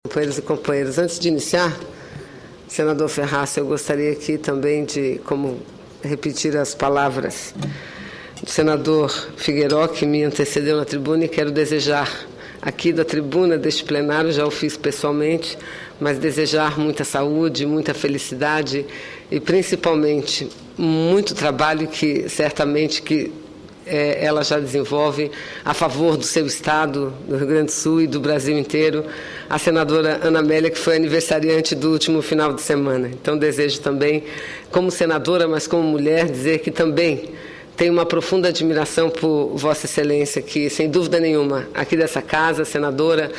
Companheiros e companheiras, antes de iniciar, senador Ferraz, eu gostaria aqui também de repetir as palavras do senador Figueiró, que me antecedeu na tribuna, e quero desejar aqui da tribuna deste plenário, já o fiz pessoalmente, mas desejar muita saúde, muita felicidade e principalmente muito trabalho que certamente ela já desenvolve a favor do seu estado, do Rio Grande do Sul e do Brasil inteiro, a senadora Ana Amélia, que foi aniversariante do último final de semana. Então, desejo também, como senadora, mas como mulher, dizer que também tenho uma profunda admiração por Vossa Excelência, que, sem dúvida nenhuma, aqui dessa casa, senadora,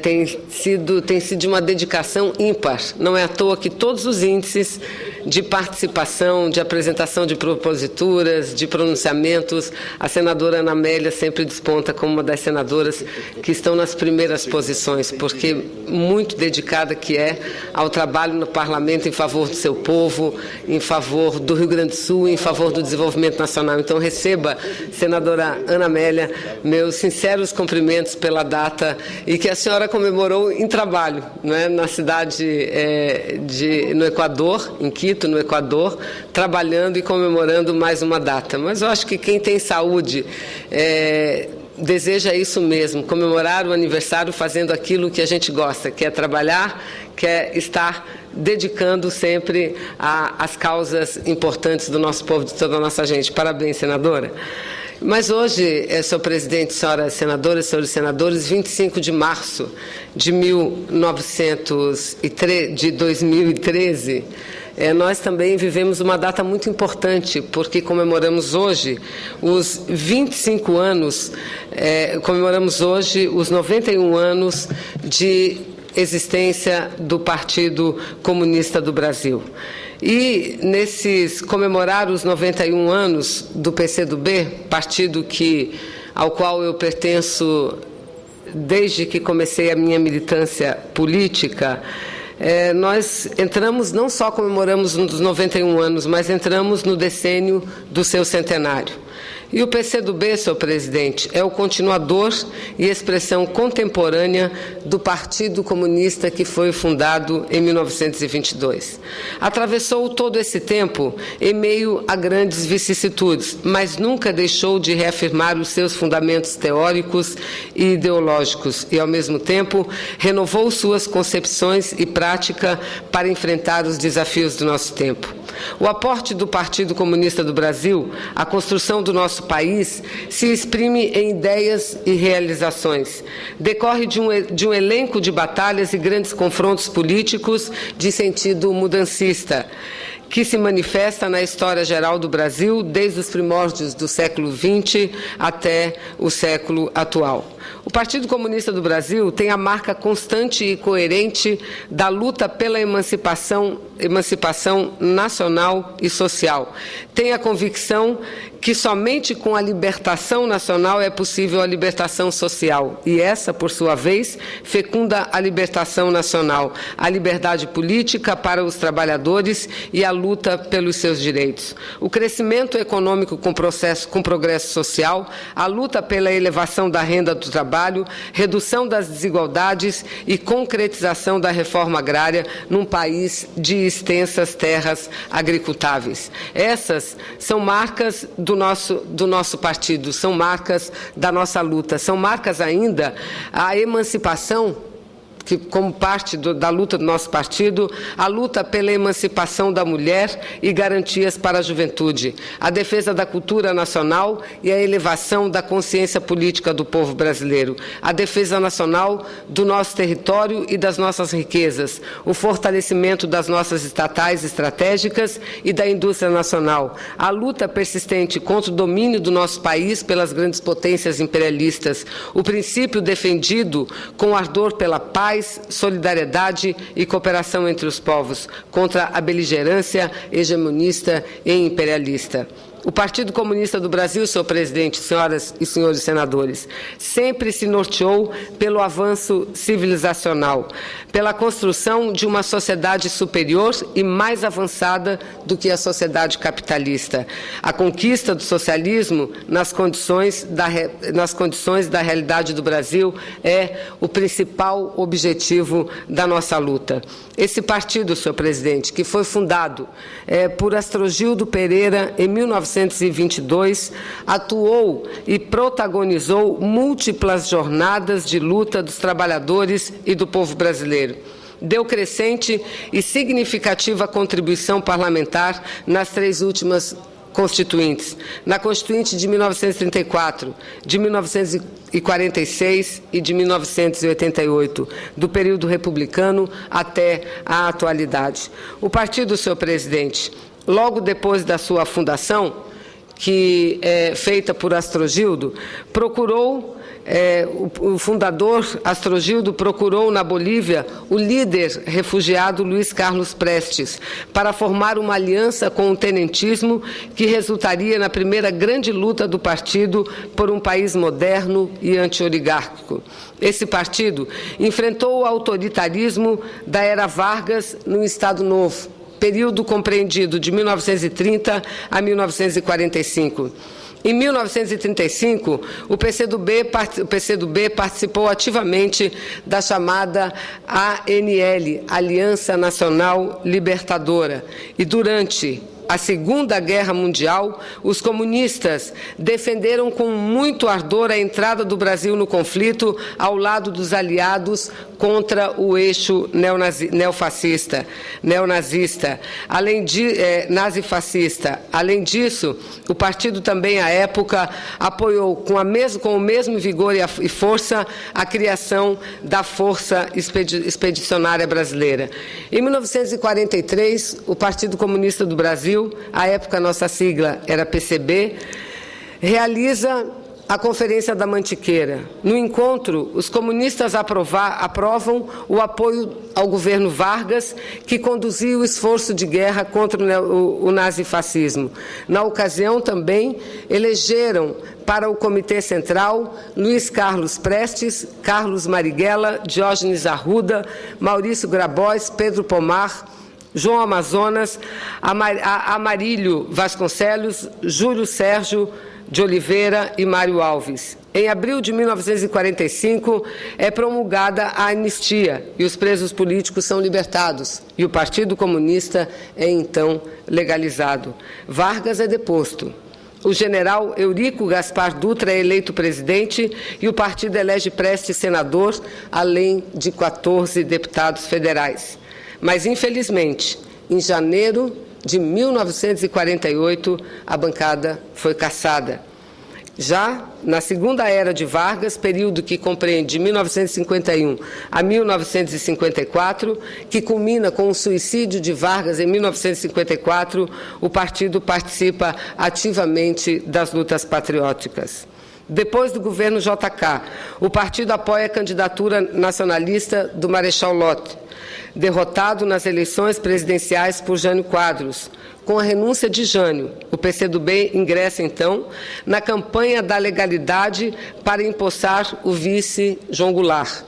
tem sido de uma dedicação ímpar. Não é à toa que todos os índices de participação, de apresentação de proposituras, de pronunciamentos, a senadora Ana Amélia sempre desponta como uma das senadoras que estão nas primeiras posições, porque muito dedicada que é ao trabalho no parlamento em favor do seu povo, em favor do Rio Grande do Sul, em favor do desenvolvimento nacional. Então, receba, senadora Ana Amélia, meus sinceros cumprimentos pela data e que a senhora comemorou em trabalho, né, na cidade no Equador, em Quito, no Equador, trabalhando e comemorando mais uma data. Mas eu acho que quem tem saúde deseja isso mesmo, comemorar o aniversário fazendo aquilo que a gente gosta, que é trabalhar, que é estar dedicando sempre às causas importantes do nosso povo, de toda a nossa gente. Parabéns, senadora. Mas hoje, senhor presidente, senhoras senadoras, senhores senadores, 25 de março de 2013, nós também vivemos uma data muito importante, porque comemoramos hoje os 25 anos, comemoramos hoje os 91 anos de existência do Partido Comunista do Brasil. E comemorar os 91 anos do PCdoB, partido ao qual eu pertenço desde que comecei a minha militância política, nós entramos, não só comemoramos os 91 anos, mas entramos no decênio do seu centenário. E o PCdoB, senhor presidente, é o continuador e expressão contemporânea do Partido Comunista que foi fundado em 1922. Atravessou todo esse tempo em meio a grandes vicissitudes, mas nunca deixou de reafirmar os seus fundamentos teóricos e ideológicos e, ao mesmo tempo, renovou suas concepções e prática para enfrentar os desafios do nosso tempo. O aporte do Partido Comunista do Brasil à construção do nosso país se exprime em ideias e realizações. Decorre de um elenco de batalhas e grandes confrontos políticos de sentido mudancista, que se manifesta na história geral do Brasil desde os primórdios do século XX até o século atual. O Partido Comunista do Brasil tem a marca constante e coerente da luta pela emancipação nacional e social. Tem a convicção que somente com a libertação nacional é possível a libertação social. E essa, por sua vez, fecunda a libertação nacional, a liberdade política para os trabalhadores e a luta pelos seus direitos. O crescimento econômico com progresso social, a luta pela elevação da renda do trabalho, redução das desigualdades e concretização da reforma agrária num país de extensas terras agricultáveis. Essas são marcas do nosso partido, são marcas da nossa luta, são marcas ainda a emancipação, que, como parte da luta do nosso partido, a luta pela emancipação da mulher e garantias para a juventude, a defesa da cultura nacional e a elevação da consciência política do povo brasileiro, a defesa nacional do nosso território e das nossas riquezas, o fortalecimento das nossas estatais estratégicas e da indústria nacional, a luta persistente contra o domínio do nosso país pelas grandes potências imperialistas, o princípio defendido com ardor pela paz, solidariedade e cooperação entre os povos, contra a beligerância hegemonista e imperialista. O Partido Comunista do Brasil, senhor presidente, senhoras e senhores senadores, sempre se norteou pelo avanço civilizacional, pela construção de uma sociedade superior e mais avançada do que a sociedade capitalista. A conquista do socialismo nas condições da realidade do Brasil é o principal objetivo da nossa luta. Esse partido, senhor presidente, que foi fundado por Astrogildo Pereira em 1922, atuou e protagonizou múltiplas jornadas de luta dos trabalhadores e do povo brasileiro. Deu crescente e significativa contribuição parlamentar nas 3 últimas constituintes, na Constituinte de 1934, de 1946 e de 1988, do período republicano até a atualidade. O partido, senhor presidente, logo depois da sua fundação, que é feita por Astrogildo, o fundador Astrogildo procurou na Bolívia o líder refugiado Luiz Carlos Prestes para formar uma aliança com o tenentismo que resultaria na primeira grande luta do partido por um país moderno e anti-oligárquico. Esse partido enfrentou o autoritarismo da era Vargas no Estado Novo, período compreendido de 1930 a 1945. Em 1935, o PCdoB participou ativamente da chamada ANL, Aliança Nacional Libertadora, e durante a Segunda Guerra Mundial, os comunistas defenderam com muito ardor a entrada do Brasil no conflito ao lado dos aliados contra o eixo neonazista, nazifascista. Além disso, o partido também, à época, apoiou com o mesmo vigor e força a criação da Força Expedicionária Brasileira. Em 1943, o Partido Comunista do Brasil, à época nossa sigla era PCB, realiza a Conferência da Mantiqueira. No encontro, os comunistas aprovam o apoio ao governo Vargas, que conduzia o esforço de guerra contra o nazifascismo. Na ocasião, também, elegeram para o Comitê Central Luiz Carlos Prestes, Carlos Marighella, Diógenes Arruda, Maurício Grabois, Pedro Pomar, João Amazonas, Amarílio Vasconcelos, Júlio Sérgio de Oliveira e Mário Alves. Em abril de 1945, é promulgada a anistia e os presos políticos são libertados, e o Partido Comunista é, então, legalizado. Vargas é deposto. O general Eurico Gaspar Dutra é eleito presidente e o partido elege Prestes senador, além de 14 deputados federais. Mas, infelizmente, em janeiro de 1948, a bancada foi cassada. Já na segunda era de Vargas, período que compreende de 1951 a 1954, que culmina com o suicídio de Vargas em 1954, o partido participa ativamente das lutas patrióticas. Depois do governo JK, o partido apoia a candidatura nacionalista do Marechal Lott, derrotado nas eleições presidenciais por Jânio Quadros. Com a renúncia de Jânio, o PCdoB ingressa, então, na campanha da legalidade para empossar o vice João Goulart,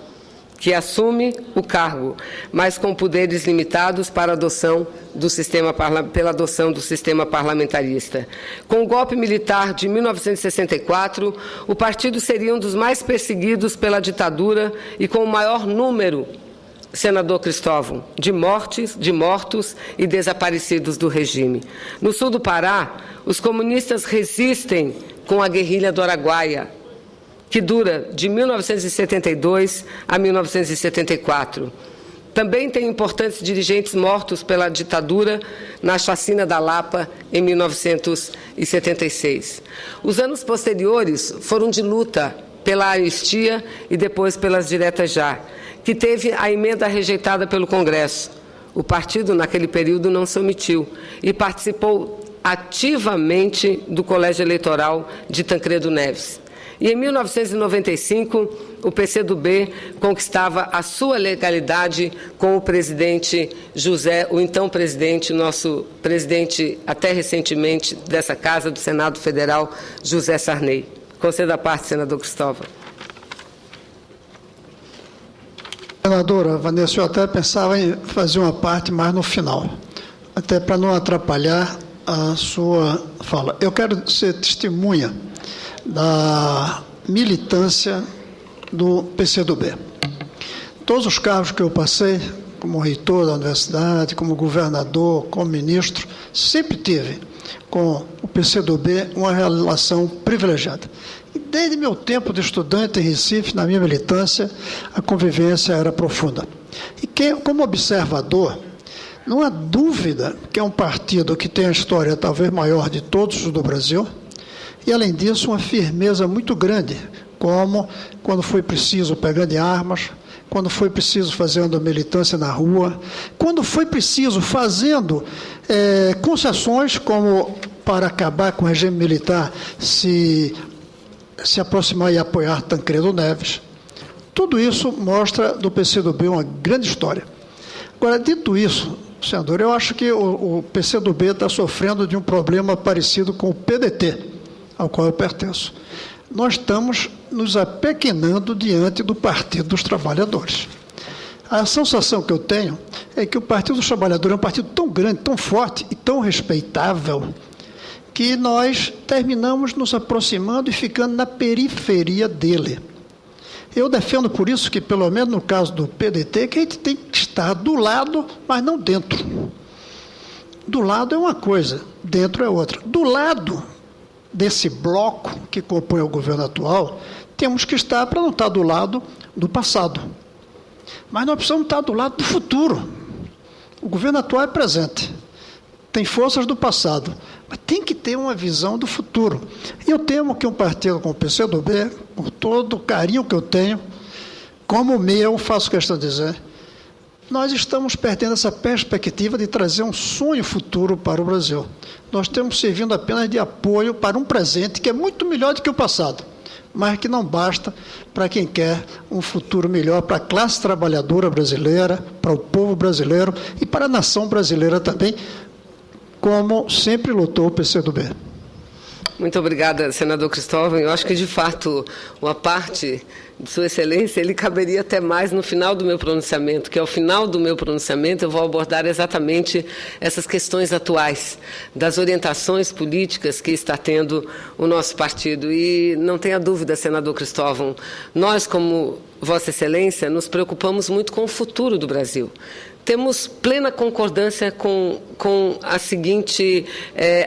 que assume o cargo, mas com poderes limitados pela adoção do sistema parlamentarista. Com o golpe militar de 1964, o partido seria um dos mais perseguidos pela ditadura e com o maior número, senador Cristóvão, de mortos e desaparecidos do regime. No sul do Pará, os comunistas resistem com a guerrilha do Araguaia, que dura de 1972 a 1974. Também tem importantes dirigentes mortos pela ditadura na chacina da Lapa, em 1976. Os anos posteriores foram de luta pela anistia e depois pelas diretas já, que teve a emenda rejeitada pelo Congresso. O partido, naquele período, não se omitiu e participou ativamente do colégio eleitoral de Tancredo Neves. E em 1995, o PCdoB conquistava a sua legalidade com o presidente José, o então presidente, nosso presidente até recentemente dessa Casa do Senado Federal, José Sarney. Conceda a parte, senador Cristóvão. Senadora Vanessa, eu até pensava em fazer uma parte mais no final, até para não atrapalhar a sua fala. Eu quero ser testemunha da militância do PCdoB. Todos os cargos que eu passei, como reitor da universidade, como governador, como ministro, sempre tive com o PCdoB uma relação privilegiada. E desde meu tempo de estudante em Recife, na minha militância, a convivência era profunda. E como observador, não há dúvida que é um partido que tem a história talvez maior de todos os do Brasil, e, além disso, uma firmeza muito grande, como quando foi preciso pegando em armas, quando foi preciso fazendo militância na rua, quando foi preciso fazendo concessões, como para acabar com o regime militar, se aproximar e apoiar Tancredo Neves. Tudo isso mostra do PCdoB uma grande história. Agora, dito isso, senador, eu acho que o PCdoB está sofrendo de um problema parecido com o PDT, ao qual eu pertenço. Nós estamos nos apequenando diante do Partido dos Trabalhadores. A sensação que eu tenho é que o Partido dos Trabalhadores é um partido tão grande, tão forte e tão respeitável, que nós terminamos nos aproximando e ficando na periferia dele. Eu defendo por isso que, pelo menos no caso do PDT, que a gente tem que estar do lado, mas não dentro. Do lado é uma coisa, dentro é outra. Do lado desse bloco que compõe o governo atual, temos que estar para não estar do lado do passado. Mas nós precisamos estar do lado do futuro. O governo atual é presente, tem forças do passado, mas tem que ter uma visão do futuro. E eu temo que um partido como o PCdoB, com todo o carinho que eu tenho, como o meu, faço questão de dizer, nós estamos perdendo essa perspectiva de trazer um sonho futuro para o Brasil. Nós estamos servindo apenas de apoio para um presente que é muito melhor do que o passado, mas que não basta para quem quer um futuro melhor para a classe trabalhadora brasileira, para o povo brasileiro e para a nação brasileira também, como sempre lutou o PCdoB. Muito obrigada, senador Cristóvão. Eu acho que, de fato, uma parte de Sua Excelência, ele caberia até mais no final do meu pronunciamento, que ao final do meu pronunciamento eu vou abordar exatamente essas questões atuais, das orientações políticas que está tendo o nosso partido. E não tenha dúvida, senador Cristóvão, nós, como Vossa Excelência, nos preocupamos muito com o futuro do Brasil. Temos plena concordância com a seguinte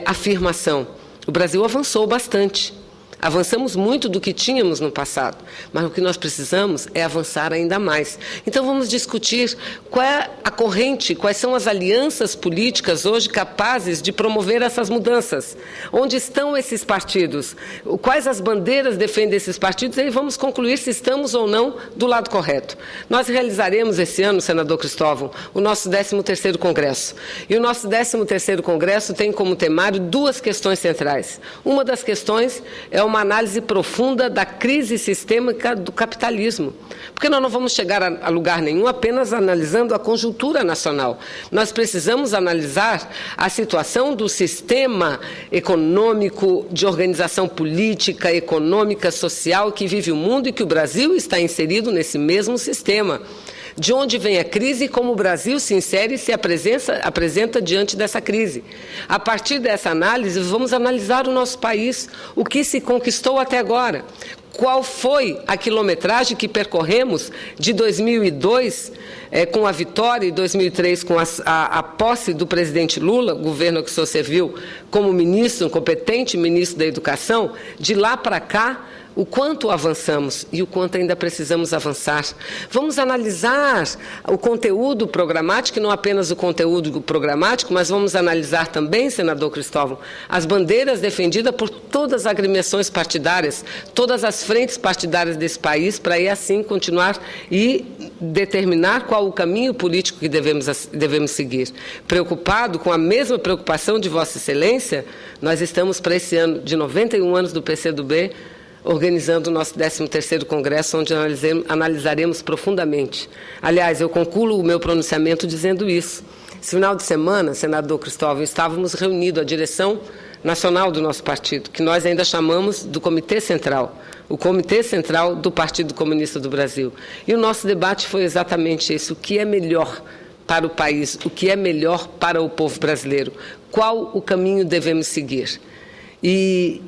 afirmação. O Brasil avançou bastante. Avançamos muito do que tínhamos no passado, mas o que nós precisamos é avançar ainda mais. Então, vamos discutir qual é a corrente, quais são as alianças políticas hoje capazes de promover essas mudanças. Onde estão esses partidos? Quais as bandeiras defendem esses partidos? E aí vamos concluir se estamos ou não do lado correto. Nós realizaremos esse ano, senador Cristóvão, o nosso 13º Congresso. E o nosso 13º Congresso tem como temário duas questões centrais. Uma das questões é uma análise profunda da crise sistêmica do capitalismo. Porque nós não vamos chegar a lugar nenhum apenas analisando a conjuntura nacional. Nós precisamos analisar a situação do sistema econômico, de organização política, econômica, social que vive o mundo e que o Brasil está inserido nesse mesmo sistema. De onde vem a crise e como o Brasil se insere e se apresenta diante dessa crise. A partir dessa análise, vamos analisar o nosso país, o que se conquistou até agora. Qual foi a quilometragem que percorremos de 2002, com a vitória, e 2003 com a posse do presidente Lula, governo que o senhor serviu como ministro, um competente ministro da Educação, de lá para cá, o quanto avançamos e o quanto ainda precisamos avançar. Vamos analisar o conteúdo programático, e não apenas o conteúdo programático, mas vamos analisar também, senador Cristóvão, as bandeiras defendidas por todas as agremiações partidárias, todas as frentes partidárias desse país, para aí assim continuar e determinar qual o caminho político que devemos seguir. Preocupado com a mesma preocupação de Vossa Excelência, nós estamos para esse ano de 91 anos do PCdoB, organizando o nosso 13º Congresso, onde analisaremos profundamente. Aliás, eu concluo o meu pronunciamento dizendo isso. Esse final de semana, senador Cristóvão, estávamos reunidos, a direção nacional do nosso partido, que nós ainda chamamos do Comitê Central, o Comitê Central do Partido Comunista do Brasil. E o nosso debate foi exatamente esse: o que é melhor para o país, o que é melhor para o povo brasileiro, qual o caminho devemos seguir. E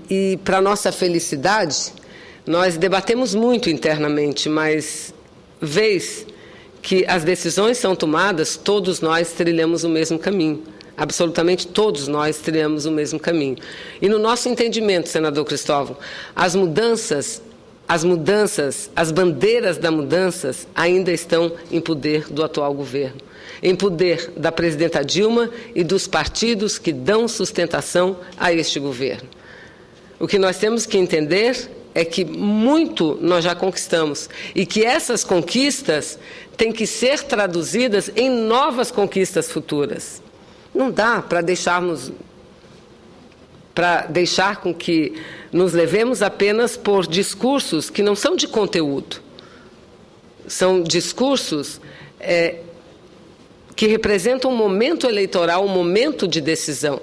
para nossa felicidade, nós debatemos muito internamente, mas vez que as decisões são tomadas, todos nós trilhamos o mesmo caminho. Absolutamente todos nós trilhamos o mesmo caminho. E no nosso entendimento, senador Cristóvão, as bandeiras das mudanças ainda estão em poder do atual governo, em poder da presidenta Dilma e dos partidos que dão sustentação a este governo. O que nós temos que entender é que muito nós já conquistamos e que essas conquistas têm que ser traduzidas em novas conquistas futuras. Não dá para deixar com que nos levemos apenas por discursos que não são de conteúdo. São discursos que representam um momento eleitoral, um momento de decisão.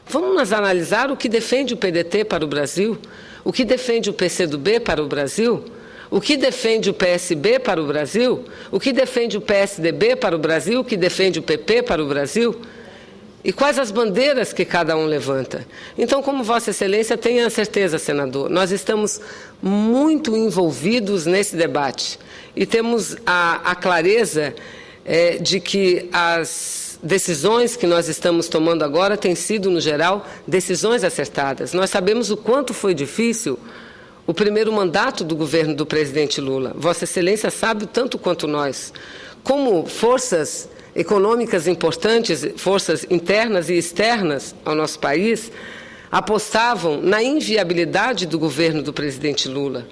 Vamos analisar o que defende o PDT para o Brasil, o que defende o PCdoB para o Brasil, o que defende o PSB para o Brasil, o que defende o PSDB para o Brasil, o que defende o PP para o Brasil. E quais as bandeiras que cada um levanta? Então, como Vossa Excelência, tenha certeza, senador, nós estamos muito envolvidos nesse debate e temos a clareza de que as decisões que nós estamos tomando agora têm sido, no geral, decisões acertadas. Nós sabemos o quanto foi difícil o primeiro mandato do governo do presidente Lula. Vossa Excelência sabe o tanto quanto nós. Como forças econômicas importantes, forças internas e externas ao nosso país, apostavam na inviabilidade do governo do presidente Lula.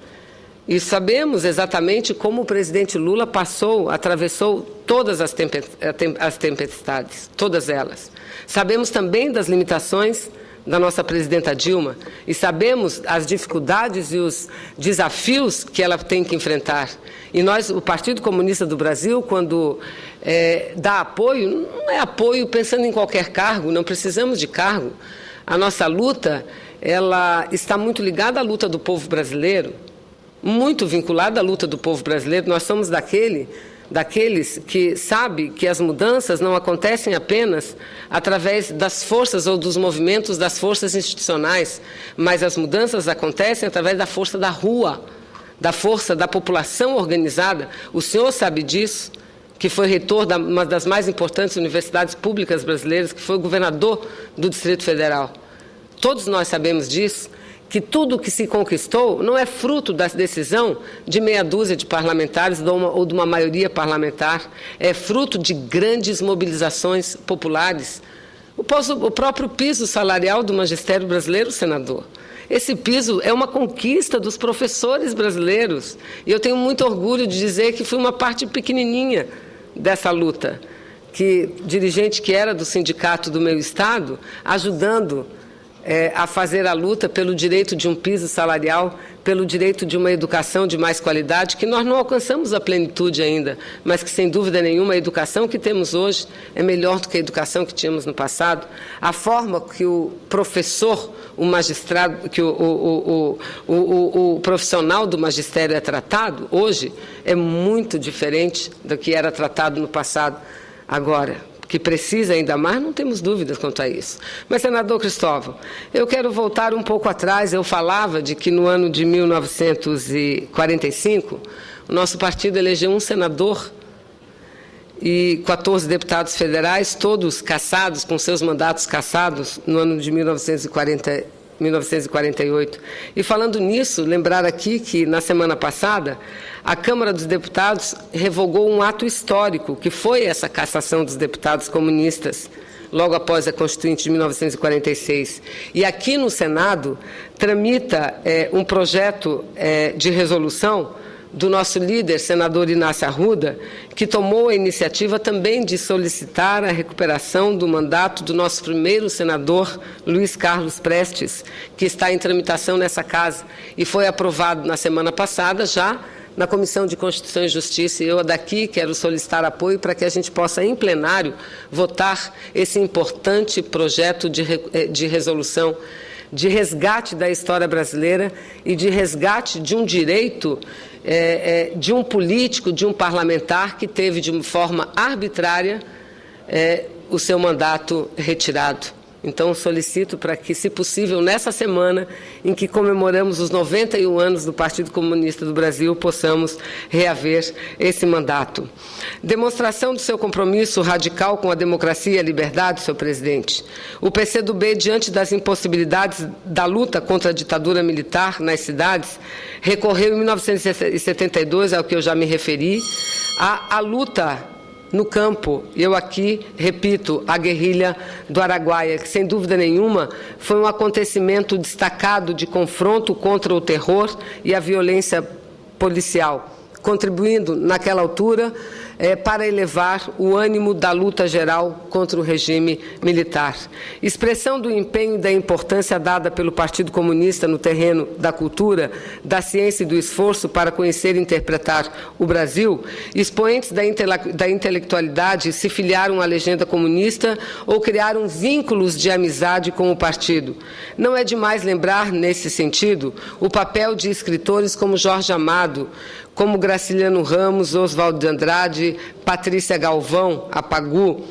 E sabemos exatamente como o presidente Lula atravessou todas as tempestades, todas elas. Sabemos também das limitações da nossa presidenta Dilma e sabemos as dificuldades e os desafios que ela tem que enfrentar. E nós, o Partido Comunista do Brasil, quando dá apoio, não é apoio pensando em qualquer cargo, não precisamos de cargo. A nossa luta, ela está muito ligada à luta do povo brasileiro, muito vinculada à luta do povo brasileiro. Nós somos daqueles que sabem que as mudanças não acontecem apenas através das forças ou dos movimentos das forças institucionais, mas as mudanças acontecem através da força da rua, da força da população organizada. O senhor sabe disso, que foi reitor de uma das mais importantes universidades públicas brasileiras, que foi o governador do Distrito Federal. Todos nós sabemos disso, que tudo o que se conquistou não é fruto da decisão de meia dúzia de parlamentares ou de uma maioria parlamentar, é fruto de grandes mobilizações populares. O próprio piso salarial do magistério brasileiro, senador, esse piso é uma conquista dos professores brasileiros. E eu tenho muito orgulho de dizer que fui uma parte pequenininha dessa luta, dirigente que era do sindicato do meu estado, ajudando a fazer a luta pelo direito de um piso salarial, pelo direito de uma educação de mais qualidade, que nós não alcançamos a plenitude ainda, mas que, sem dúvida nenhuma, a educação que temos hoje é melhor do que a educação que tínhamos no passado. A forma que o professor, o magistrado, que o profissional do magistério é tratado hoje é muito diferente do que era tratado no passado. Agora, que precisa ainda mais, não temos dúvidas quanto a isso. Mas, senador Cristóvão, eu quero voltar um pouco atrás. Eu falava de que no ano de 1945, o nosso partido elegeu um senador e 14 deputados federais, todos cassados, com seus mandatos cassados, no ano de 1948. E falando nisso, lembrar aqui que, na semana passada, a Câmara dos Deputados revogou um ato histórico, que foi essa cassação dos deputados comunistas, logo após a Constituinte de 1946. E aqui no Senado tramita um projeto de resolução do nosso líder, senador Inácio Arruda, que tomou a iniciativa também de solicitar a recuperação do mandato do nosso primeiro senador, Luiz Carlos Prestes, que está em tramitação nessa casa e foi aprovado na semana passada já na Comissão de Constituição e Justiça. E eu daqui quero solicitar apoio para que a gente possa, em plenário, votar esse importante projeto de resolução de resgate da história brasileira e de resgate de um direito de um político, de um parlamentar que teve de uma forma arbitrária o seu mandato retirado. Então, solicito para que, se possível, nessa semana em que comemoramos os 91 anos do Partido Comunista do Brasil, possamos reaver esse mandato. Demonstração do seu compromisso radical com a democracia e a liberdade, senhor presidente. O PCdoB, diante das impossibilidades da luta contra a ditadura militar nas cidades, recorreu em 1972, ao que eu já me referi, à luta no campo. Eu aqui repito, a guerrilha do Araguaia, que sem dúvida nenhuma foi um acontecimento destacado de confronto contra o terror e a violência policial, contribuindo naquela altura para elevar o ânimo da luta geral contra o regime militar. Expressão do empenho e da importância dada pelo Partido Comunista no terreno da cultura, da ciência e do esforço para conhecer e interpretar o Brasil, expoentes da intelectualidade se filiaram à legenda comunista ou criaram vínculos de amizade com o partido. Não é demais lembrar, nesse sentido, o papel de escritores como Jorge Amado, como Graciliano Ramos, Oswaldo de Andrade, Patrícia Galvão, a Pagu,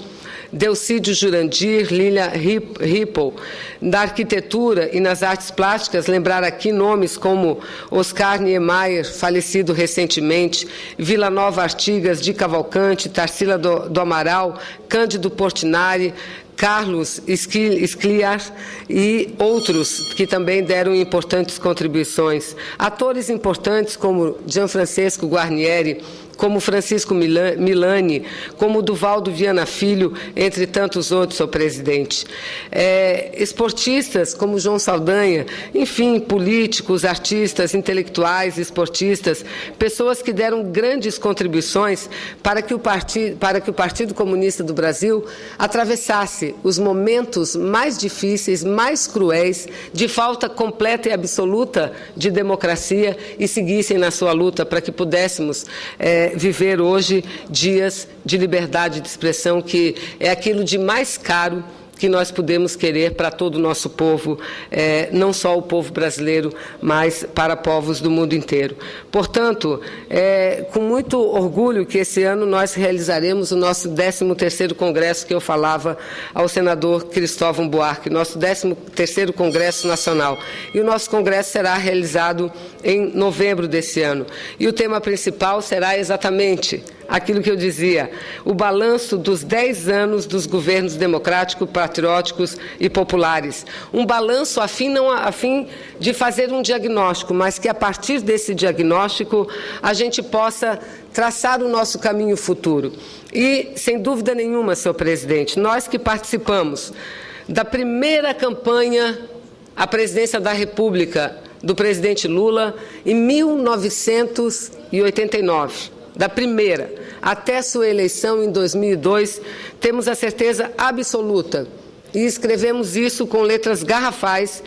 Delcídio Jurandir, Lília Rippel. Da arquitetura e nas artes plásticas, lembrar aqui nomes como Oscar Niemeyer, falecido recentemente, Vila Nova Artigas de Cavalcante, Tarsila do Amaral, Cândido Portinari, Carlos Scliar e outros que também deram importantes contribuições. Atores importantes como Gianfrancesco Guarnieri, como Francisco Milani, como Duvaldo Viana Filho, entre tantos outros, senhor presidente. Esportistas como João Saldanha, enfim, políticos, artistas, intelectuais, esportistas, pessoas que deram grandes contribuições para que o Partido Comunista do Brasil atravessasse os momentos mais difíceis, mais cruéis, de falta completa e absoluta de democracia e seguissem na sua luta para que pudéssemos viver hoje dias de liberdade de expressão, que é aquilo de mais caro que nós podemos querer para todo o nosso povo, não só o povo brasileiro, mas para povos do mundo inteiro. Portanto, com muito orgulho que esse ano nós realizaremos o nosso 13º Congresso, que eu falava ao senador Cristóvão Buarque, nosso 13º Congresso Nacional. E o nosso congresso será realizado em novembro desse ano. E o tema principal será exatamente aquilo que eu dizia, o balanço dos 10 anos dos governos democráticos, patrióticos e populares. Um balanço não a fim de fazer um diagnóstico, mas que a partir desse diagnóstico a gente possa traçar o nosso caminho futuro. E, sem dúvida nenhuma, senhor presidente, nós que participamos da primeira campanha à presidência da República do presidente Lula em 1989, da primeira até sua eleição em 2002, temos a certeza absoluta, e escrevemos isso com letras garrafais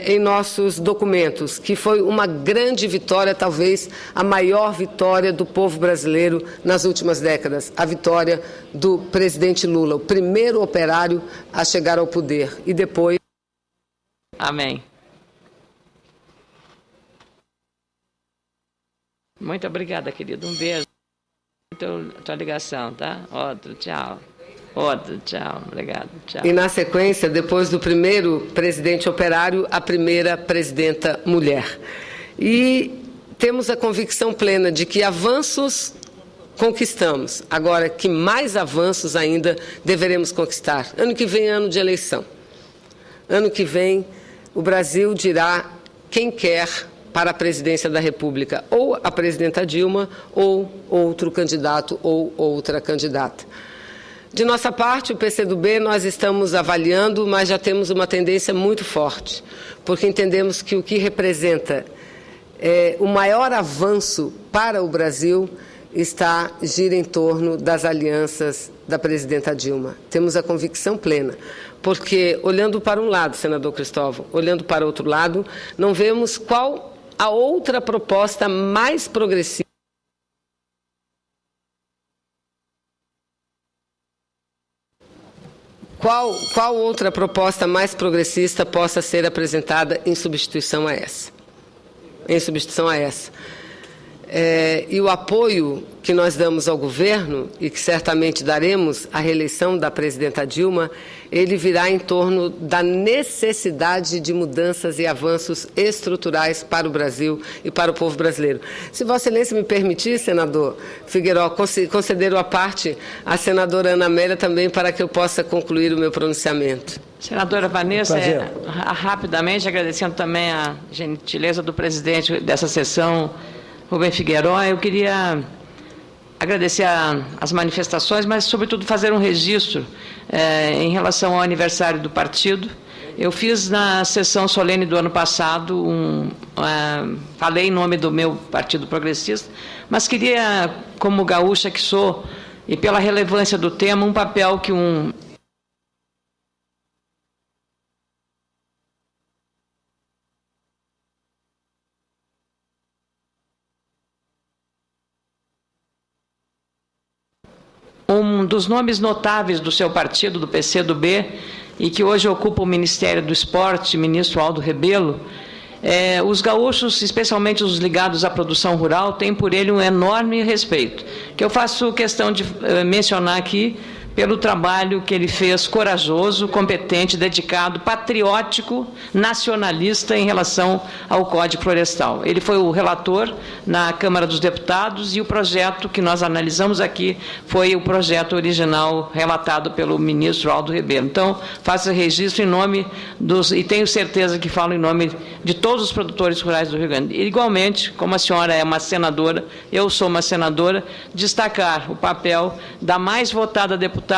em nossos documentos, que foi uma grande vitória, talvez a maior vitória do povo brasileiro nas últimas décadas, a vitória do presidente Lula, o primeiro operário a chegar ao poder, e depois... Amém. Muito obrigada, querido. Um beijo. Tua ligação, tá? Outro, tchau. Outro, tchau. Obrigado, tchau. E, na sequência, depois do primeiro presidente operário, a primeira presidenta mulher. E temos a convicção plena de que avanços conquistamos. Agora, que mais avanços ainda deveremos conquistar. Ano que vem é ano de eleição. Ano que vem, o Brasil dirá quem quer para a presidência da República, ou a presidenta Dilma, ou outro candidato ou outra candidata. De nossa parte, o PCdoB, nós estamos avaliando, mas já temos uma tendência muito forte, porque entendemos que o que representa o maior avanço para o Brasil gira em torno das alianças da presidenta Dilma. Temos a convicção plena, porque, olhando para um lado, senador Cristóvão, olhando para outro lado, não vemos qual a outra proposta mais progressista Qual outra proposta mais progressista possa ser apresentada em substituição a essa? E o apoio que nós damos ao governo, e que certamente daremos à reeleição da presidenta Dilma, ele virá em torno da necessidade de mudanças e avanços estruturais para o Brasil e para o povo brasileiro. Se Vossa Excelência me permitir, senador Figueiró, conceder a parte à senadora Ana Amélia também, para que eu possa concluir o meu pronunciamento. Senadora Vanessa, rapidamente, agradecendo também a gentileza do presidente dessa sessão, Rubem Figueiró, eu queria agradecer as manifestações, mas, sobretudo, fazer um registro em relação ao aniversário do partido. Eu fiz na sessão solene do ano passado, falei em nome do meu Partido Progressista, mas queria, como gaúcha que sou, e pela relevância do tema, um papel que um dos nomes notáveis do seu partido, do PCdoB, e que hoje ocupa o Ministério do Esporte, ministro Aldo Rebelo, os gaúchos, especialmente os ligados à produção rural, têm por ele um enorme respeito, que eu faço questão de mencionar aqui, pelo trabalho que ele fez corajoso, competente, dedicado, patriótico, nacionalista em relação ao Código Florestal. Ele foi o relator na Câmara dos Deputados e o projeto que nós analisamos aqui foi o projeto original relatado pelo ministro Aldo Rebelo. Então, faço registro em nome e tenho certeza que falo em nome de todos os produtores rurais do Rio Grande. Igualmente, como a senhora é uma senadora, eu sou uma senadora, destacar o papel da mais votada deputada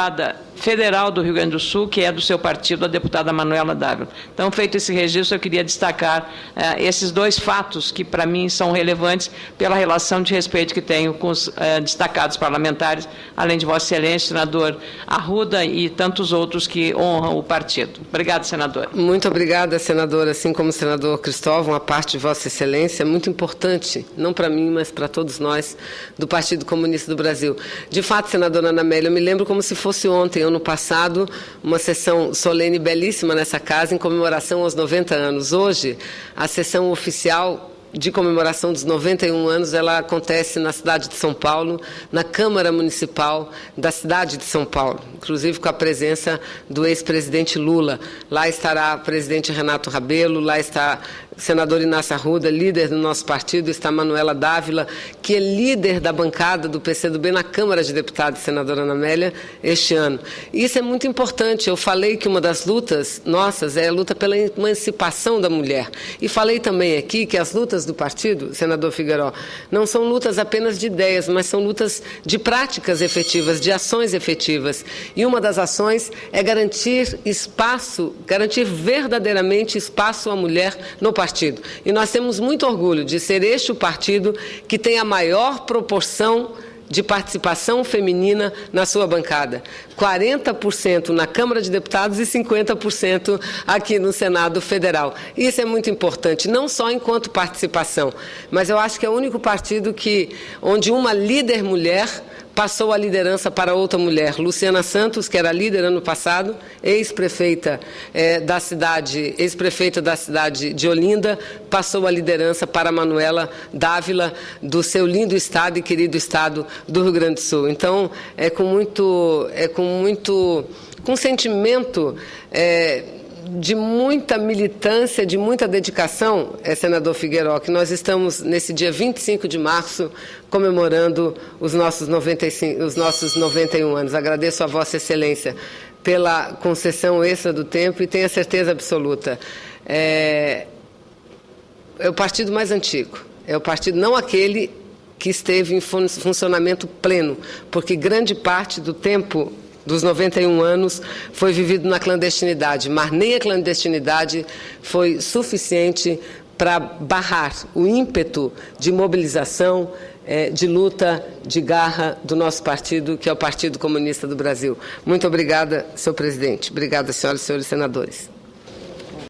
federal do Rio Grande do Sul, que é do seu partido, a deputada Manuela Dávila. Então, feito esse registro, eu queria destacar esses dois fatos que, para mim, são relevantes pela relação de respeito que tenho com os destacados parlamentares, além de Vossa Excelência, senador Arruda e tantos outros que honram o partido. Obrigada, senadora. Muito obrigada, senadora. Assim como o senador Cristóvão, a parte de Vossa Excelência é muito importante, não para mim, mas para todos nós, do Partido Comunista do Brasil. De fato, senadora Ana Amélia, eu me lembro como se fosse ontem, ano passado, uma sessão solene belíssima nessa casa, em comemoração aos 90 anos. Hoje, a sessão oficial de comemoração dos 91 anos, ela acontece na cidade de São Paulo, na Câmara Municipal da cidade de São Paulo, inclusive com a presença do ex-presidente Lula. Lá estará o presidente Renato Rabelo, lá está o senador Inácio Arruda, líder do nosso partido, está Manuela Dávila, que é líder da bancada do PCdoB na Câmara de Deputados, senadora Ana Amélia, este ano. E isso é muito importante. Eu falei que uma das lutas nossas é a luta pela emancipação da mulher. E falei também aqui que as lutas do partido, senador Figueiró, não são lutas apenas de ideias, mas são lutas de práticas efetivas, de ações efetivas. E uma das ações é garantir espaço, garantir verdadeiramente espaço à mulher no partido. E nós temos muito orgulho de ser este o partido que tem a maior proporção de participação feminina na sua bancada. 40% na Câmara de Deputados e 50% aqui no Senado Federal. Isso é muito importante, não só enquanto participação, mas eu acho que é o único partido onde uma líder mulher passou a liderança para outra mulher. Luciana Santos, que era líder ano passado, ex-prefeita da cidade de Olinda, passou a liderança para Manuela Dávila, do seu lindo estado e querido estado do Rio Grande do Sul. Então, com sentimento de muita militância, de muita dedicação, senador Figueiró, que nós estamos, nesse dia 25 de março, comemorando os nossos 91 anos. Agradeço a Vossa Excelência pela concessão extra do tempo e tenho a certeza absoluta. É o partido mais antigo, é o partido, não aquele que esteve em funcionamento pleno, porque grande parte do tempo dos 91 anos foi vivido na clandestinidade, mas nem a clandestinidade foi suficiente para barrar o ímpeto de mobilização, de luta, de garra do nosso partido, que é o Partido Comunista do Brasil. Muito obrigada, senhor presidente. Obrigada, senhoras e senhores senadores.